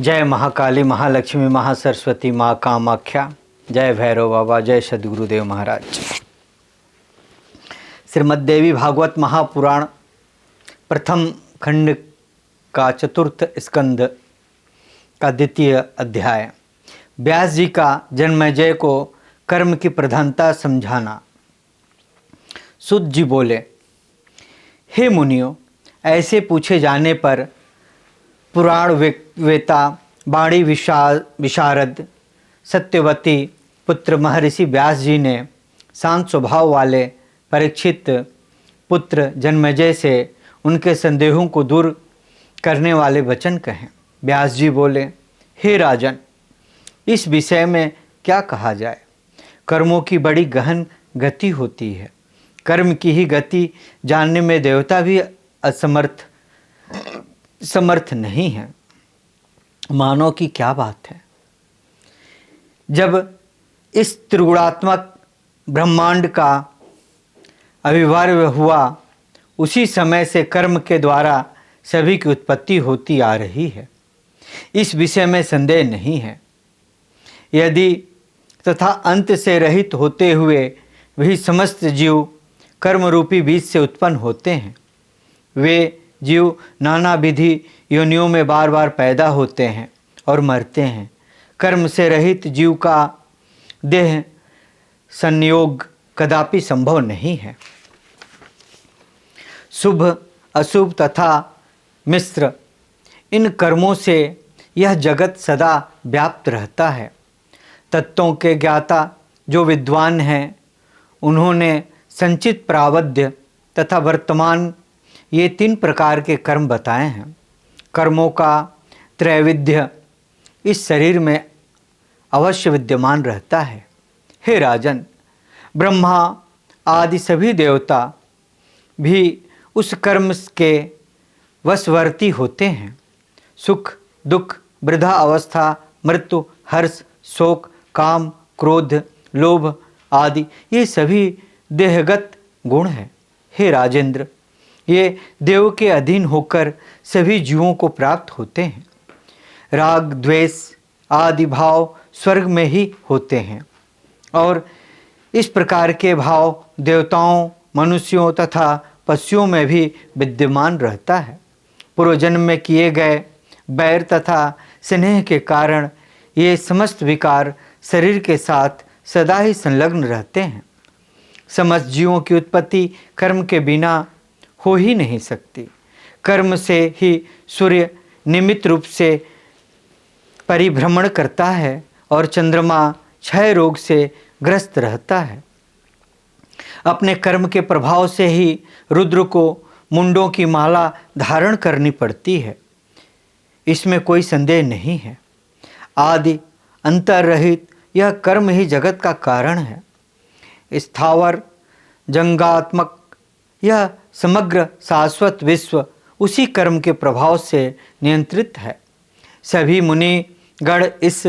जय महाकाली, महालक्ष्मी, महासरस्वती, माँ कामाख्या। जय भैरव बाबा, जय सद्गुरुदेव महाराज। श्रीमद्देवी भागवत महापुराण प्रथम खंड का चतुर्थ स्कंद का द्वितीय अध्याय। व्यास जी का जन्मेजय को कर्म की प्रधानता समझाना। सुत जी बोले, हे मुनियों, ऐसे पूछे जाने पर पुराण वेता वाणी विशारद सत्यवती पुत्र महर्षि व्यास जी ने शांत स्वभाव वाले परीक्षित पुत्र जन्मेजय से उनके संदेहों को दूर करने वाले वचन कहे। व्यास जी बोले, हे राजन, इस विषय में क्या कहा जाए। कर्मों की बड़ी गहन गति होती है। कर्म की ही गति जानने में देवता भी समर्थ नहीं है। मानव की क्या बात है। जब इस त्रिगुणात्मक ब्रह्मांड का आविर्भाव हुआ, उसी समय से कर्म के द्वारा सभी की उत्पत्ति होती आ रही है। इस विषय में संदेह नहीं है। यदि तथा अंत से रहित होते हुए भी समस्त जीव कर्म रूपी बीज से उत्पन्न होते हैं। वे जीव नाना विधि योनियों में बार बार पैदा होते हैं और मरते हैं। कर्म से रहित जीव का देह संयोग कदापि संभव नहीं है। शुभ अशुभ तथा मिश्र इन कर्मों से यह जगत सदा व्याप्त रहता है। तत्वों के ज्ञाता जो विद्वान हैं, उन्होंने संचित प्रावध्य तथा वर्तमान ये 3 प्रकार के कर्म बताए हैं। कर्मों का त्रैविध्य इस शरीर में अवश्य विद्यमान रहता है। हे राजन, ब्रह्मा आदि सभी देवता भी उस कर्म के वशवर्ती होते हैं। सुख दुख, वृद्धा अवस्था, मृत्यु, हर्ष, शोक, काम, क्रोध, लोभ आदि ये सभी देहगत गुण हैं। हे राजेंद्र, ये देव के अधीन होकर सभी जीवों को प्राप्त होते हैं। राग द्वेष आदि भाव स्वर्ग में ही होते हैं और इस प्रकार के भाव देवताओं, मनुष्यों तथा पशुओं में भी विद्यमान रहता है। पूर्व जन्म में किए गए बैर तथा स्नेह के कारण ये समस्त विकार शरीर के साथ सदा ही संलग्न रहते हैं। समस्त जीवों की उत्पत्ति कर्म के बिना हो ही नहीं सकती। कर्म से ही सूर्य निमित्त रूप से परिभ्रमण करता है और चंद्रमा क्षय रोग से ग्रस्त रहता है। अपने कर्म के प्रभाव से ही रुद्र को मुंडों की माला धारण करनी पड़ती है। इसमें कोई संदेह नहीं है। आदि अंतर रहित यह कर्म ही जगत का कारण है। स्थावर जंगात्मक यह समग्र शाश्वत विश्व उसी कर्म के प्रभाव से नियंत्रित है। सभी मुनि गण इस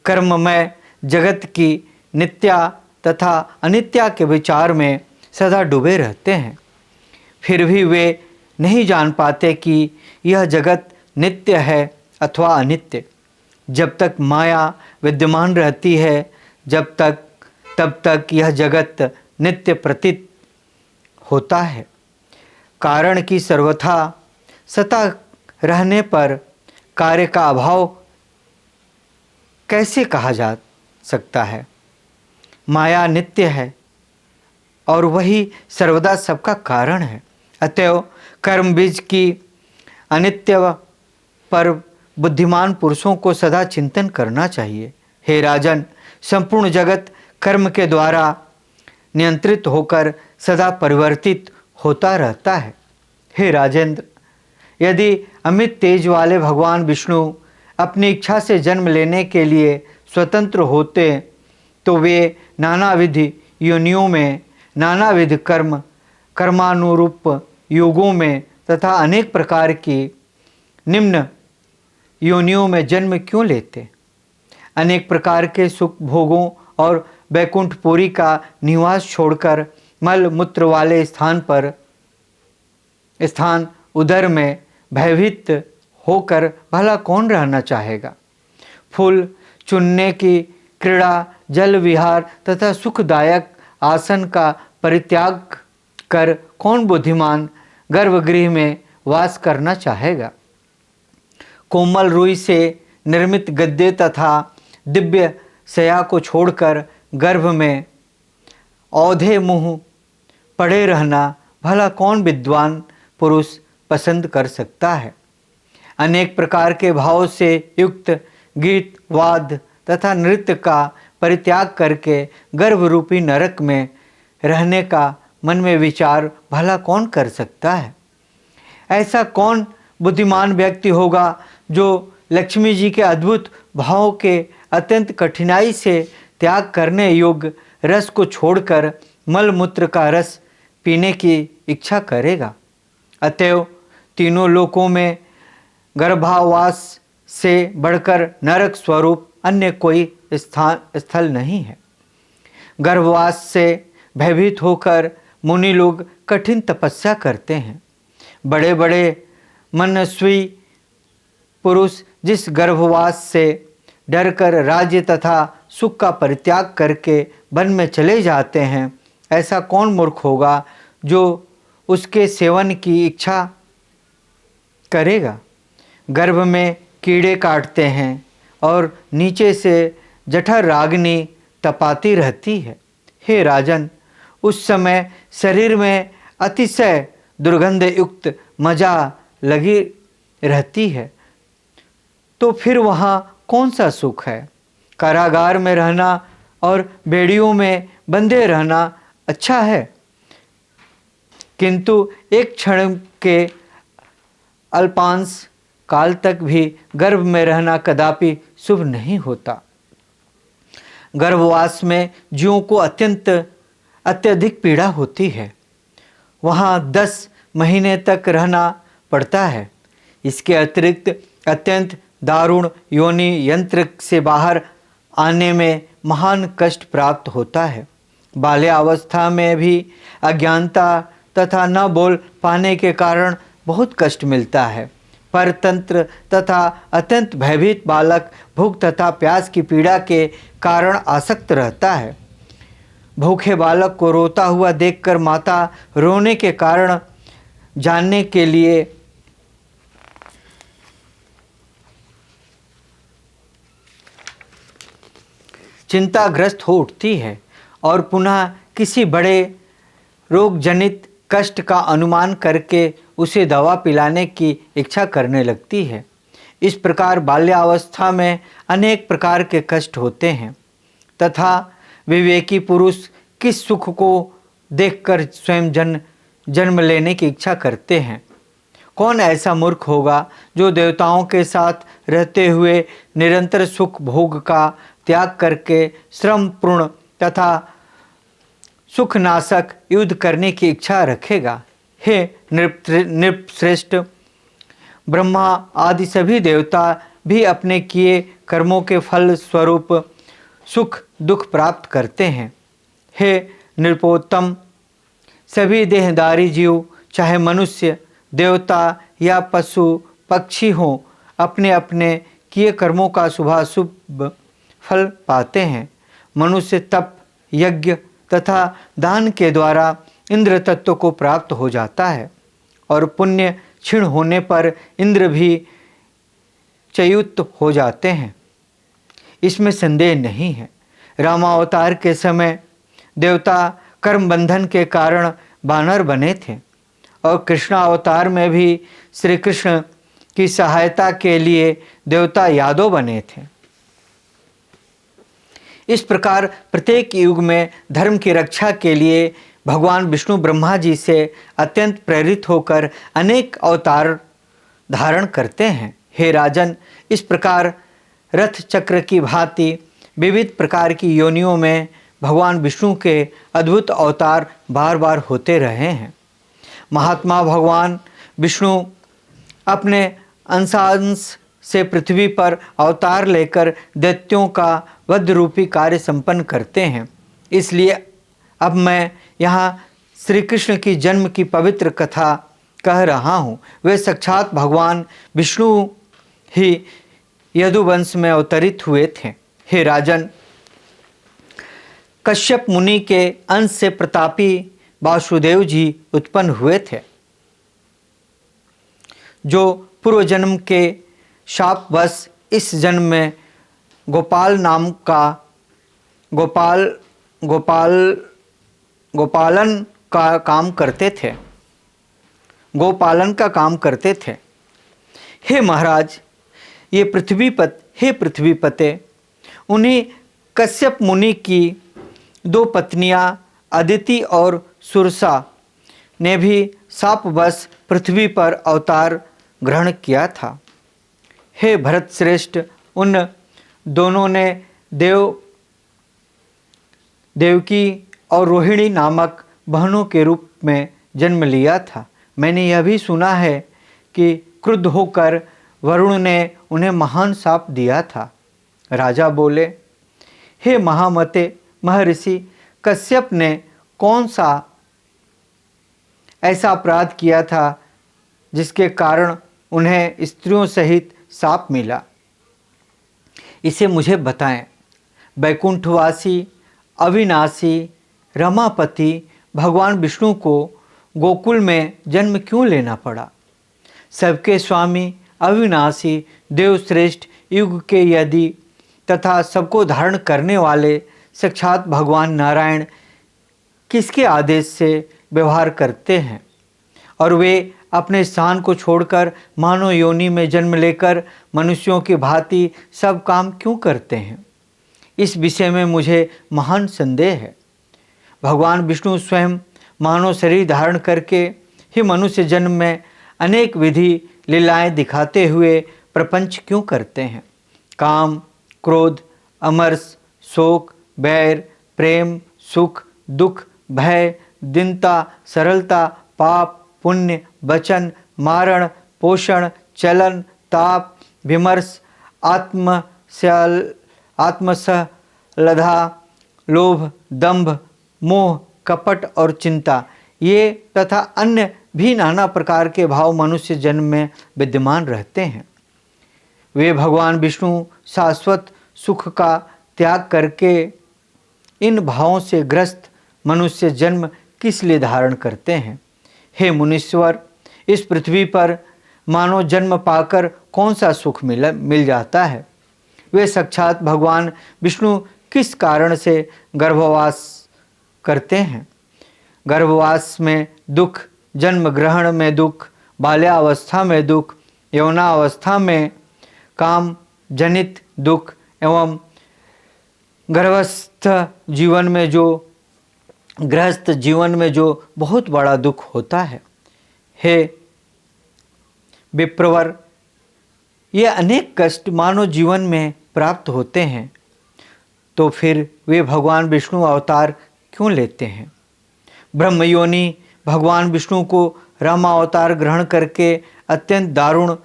कर्ममय जगत की नित्या तथा अनित्या के विचार में सदा डूबे रहते हैं। फिर भी वे नहीं जान पाते कि यह जगत नित्य है अथवा अनित्य। जब तक माया विद्यमान रहती है, तब तक यह जगत नित्य प्रतीत होता है। कारण की सर्वथा सता रहने पर कार्य का अभाव कैसे कहा जा सकता है। माया नित्य है और वही सर्वदा सबका कारण है। अतएव कर्म बीज की अनित्य पर बुद्धिमान पुरुषों को सदा चिंतन करना चाहिए। हे राजन, संपूर्ण जगत कर्म के द्वारा नियंत्रित होकर सदा परिवर्तित होता रहता है। हे राजेंद्र, यदि अमित तेज वाले भगवान विष्णु अपनी इच्छा से जन्म लेने के लिए स्वतंत्र होते तो वे नानाविध योनियों में नानाविध कर्मानुरूप युगों में तथा अनेक प्रकार की निम्न योनियों में जन्म क्यों लेते। अनेक प्रकार के सुख भोगों और वैकुंठपुरी का निवास छोड़कर मल मूत्र वाले स्थान उदर में भयभीत होकर भला कौन रहना चाहेगा। फूल चुनने की क्रीड़ा, जल विहार तथा सुखदायक आसन का परित्याग कर कौन बुद्धिमान गर्भगृह में वास करना चाहेगा। कोमल रुई से निर्मित गद्दे तथा दिव्य शया को छोड़कर गर्भ में औधे मुंह पड़े रहना भला कौन विद्वान पुरुष पसंद कर सकता है। अनेक प्रकार के भाव से युक्त गीत, वाद तथा नृत्य का परित्याग करके गर्भरूपी नरक में रहने का मन में विचार भला कौन कर सकता है। ऐसा कौन बुद्धिमान व्यक्ति होगा जो लक्ष्मी जी के अद्भुत भाव के अत्यंत कठिनाई से त्याग करने योग्य रस को छोड़कर मल मूत्र का रस पीने की इच्छा करेगा। अतएव तीनों लोकों में गर्भावास से बढ़कर नरक स्वरूप अन्य कोई स्थल नहीं है। गर्भवास से भयभीत होकर मुनि लोग कठिन तपस्या करते हैं। बड़े बड़े मनस्वी पुरुष जिस गर्भवास से डरकर राज्य तथा सुख का परित्याग करके वन में चले जाते हैं, ऐसा कौन मूर्ख होगा जो उसके सेवन की इच्छा करेगा। गर्भ में कीड़े काटते हैं और नीचे से जठर रागिनी तपाती रहती है। हे राजन, उस समय शरीर में अतिशय दुर्गंध युक्त मजा लगी रहती है, तो फिर वहाँ कौन सा सुख है। कारागार में रहना और बेड़ियों में बंधे रहना अच्छा है, किंतु एक क्षण के अल्पांश काल तक भी गर्भ में रहना कदापि शुभ नहीं होता। गर्भवास में जीवों को अत्यधिक पीड़ा होती है। वहाँ 10 महीने तक रहना पड़ता है। इसके अतिरिक्त अत्यंत दारुण योनि यंत्र से बाहर आने में महान कष्ट प्राप्त होता है। बाल्यावस्था में भी अज्ञानता तथा न बोल पाने के कारण बहुत कष्ट मिलता है। परतंत्र तथा अत्यंत भयभीत बालक भूख तथा प्यास की पीड़ा के कारण आसक्त रहता है। भूखे बालक को रोता हुआ देखकर माता रोने के कारण जानने के लिए चिंताग्रस्त हो उठती है और पुनः किसी बड़े रोग जनित कष्ट का अनुमान करके उसे दवा पिलाने की इच्छा करने लगती है। इस प्रकार बाल्यावस्था में अनेक प्रकार के कष्ट होते हैं तथा विवेकी पुरुष किस सुख को देखकर स्वयं जन्म लेने की इच्छा करते हैं। कौन ऐसा मूर्ख होगा जो देवताओं के साथ रहते हुए निरंतर सुख भोग का त्याग करके श्रमपूर्ण तथा सुखनाशक युद्ध करने की इच्छा रखेगा। हे नृपश्रेष्ठ, ब्रह्मा आदि सभी देवता भी अपने किए कर्मों के फल स्वरूप सुख दुख प्राप्त करते हैं। हे नृपोत्तम, सभी देहधारी जीव चाहे मनुष्य, देवता या पशु पक्षी हों, अपने अपने किए कर्मों का शुभाशुभ फल पाते हैं। मनुष्य तप, यज्ञ तथा दान के द्वारा इंद्र तत्व को प्राप्त हो जाता है और पुण्य क्षीण होने पर इंद्र भी च्युत हो जाते हैं। इसमें संदेह नहीं है। रामावतार के समय देवता कर्म बंधन के कारण बानर बने थे और कृष्णावतार में भी श्री कृष्ण की सहायता के लिए देवता यादव बने थे। इस प्रकार प्रत्येक युग में धर्म की रक्षा के लिए भगवान विष्णु ब्रह्मा जी से अत्यंत प्रेरित होकर अनेक अवतार धारण करते हैं। हे राजन, इस प्रकार रथ चक्र की भांति विविध प्रकार की योनियों में भगवान विष्णु के अद्भुत अवतार बार बार होते रहे हैं। महात्मा भगवान विष्णु अपने अंशांश से पृथ्वी पर अवतार लेकर दैत्यों का वध रूपी कार्य संपन्न करते हैं। इसलिए अब मैं यहाँ श्री कृष्ण की जन्म की पवित्र कथा कह रहा हूँ वे साक्षात भगवान विष्णु ही यदुवंश में अवतरित हुए थे। हे राजन, कश्यप मुनि के अंश से प्रतापी वासुदेव जी उत्पन्न हुए थे, जो पूर्व जन्म के शापवश इस जन्म में गोपाल नाम का गोपालन का काम करते थे, गोपालन का काम करते थे। हे महाराज, हे पृथ्वीपते, उन्हीं कश्यप मुनि की 2 पत्नियां अदिति और सुरसा ने भी शापवश पृथ्वी पर अवतार ग्रहण किया था। हे भरत श्रेष्ठ, उन दोनों ने देवकी और रोहिणी नामक बहनों के रूप में जन्म लिया था। मैंने यह भी सुना है कि क्रुद्ध होकर वरुण ने उन्हें महान शाप दिया था। राजा बोले, हे महामते महर्षि, कश्यप ने कौन सा ऐसा अपराध किया था जिसके कारण उन्हें स्त्रियों सहित शाप मिला? इसे मुझे बताएं। वैकुंठवासी अविनाशी रमापति भगवान विष्णु को गोकुल में जन्म क्यों लेना पड़ा? सबके स्वामी अविनाशी देवश्रेष्ठ युग के यदि तथा सबको धारण करने वाले साक्षात भगवान नारायण किसके आदेश से व्यवहार करते हैं और वे अपने स्थान को छोड़कर मानव योनि में जन्म लेकर मनुष्यों की भांति सब काम क्यों करते हैं? इस विषय में मुझे महान संदेह है। भगवान विष्णु स्वयं मानव शरीर धारण करके ही मनुष्य जन्म में अनेक विधि लीलाएं दिखाते हुए प्रपंच क्यों करते हैं? काम, क्रोध, अमर्ष, शोक, बैर, प्रेम, सुख, दुख, भय, दीनता, सरलता, पाप, पुण्य, वचन, मारण, पोषण, चलन, ताप, विमर्श, आत्मसलधा, लोभ, दंभ, मोह, कपट और चिंता, ये तथा अन्य भी नाना प्रकार के भाव मनुष्य जन्म में विद्यमान रहते हैं। वे भगवान विष्णु शाश्वत सुख का त्याग करके इन भावों से ग्रस्त मनुष्य जन्म किस लिए धारण करते हैं? हे मुनीश्वर, इस पृथ्वी पर मानव जन्म पाकर कौन सा सुख मिल जाता है? वे साक्षात भगवान विष्णु किस कारण से गर्भवास करते हैं? गर्भवास में दुख, जन्म ग्रहण में दुख, बाल्यावस्था में दुख, यौनावस्था में काम जनित दुख एवं गृहस्थ जीवन में जो बहुत बड़ा दुख होता है। हे विप्रवर, ये अनेक कष्ट मानव जीवन में प्राप्त होते हैं, तो फिर वे भगवान विष्णु अवतार क्यों लेते हैं? ब्रह्मयोनि भगवान विष्णु को राम अवतार ग्रहण करके अत्यंत दारुण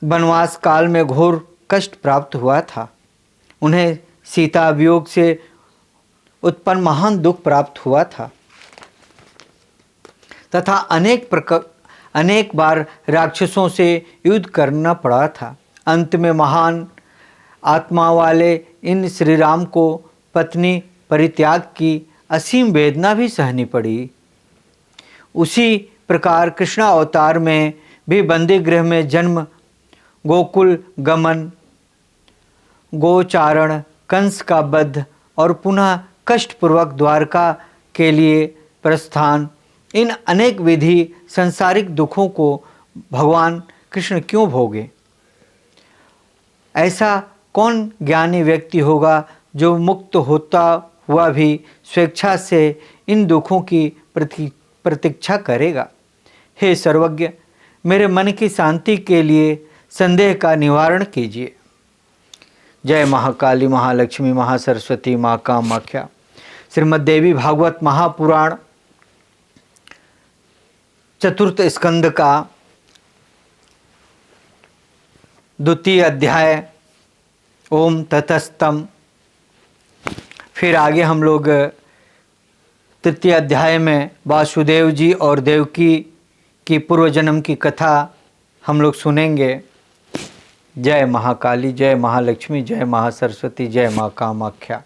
वनवास काल में घोर कष्ट प्राप्त हुआ था। उन्हें सीता वियोग से उत्पन्न महान दुख प्राप्त हुआ था तथा अनेक बार राक्षसों से युद्ध करना पड़ा था। अंत में महान आत्मा वाले इन श्री राम को पत्नी परित्याग की असीम वेदना भी सहनी पड़ी। उसी प्रकार कृष्ण अवतार में भी बंदी गृह में जन्म, गोकुल गमन, गोचारण, कंस का वध और पुनः कष्टपूर्वक द्वारका के लिए प्रस्थान, इन अनेक विधि संसारिक दुखों को भगवान कृष्ण क्यों भोगे? ऐसा कौन ज्ञानी व्यक्ति होगा जो मुक्त होता हुआ भी स्वेच्छा से इन दुखों की प्रतीक्षा करेगा? हे सर्वज्ञ, मेरे मन की शांति के लिए संदेह का निवारण कीजिए। जय महाकाली, महालक्ष्मी, महासरस्वती, माँ कामाख्या। श्रीमद्देवी भागवत महापुराण चतुर्थ स्कंद का द्वितीय अध्याय ओम ततस्तम। फिर आगे हम लोग तृतीय अध्याय में वासुदेव जी और देवकी की पूर्व जन्म की कथा हम लोग सुनेंगे। जय महाकाली, जय महालक्ष्मी, जय महासरस्वती, जय माँ कामाख्या।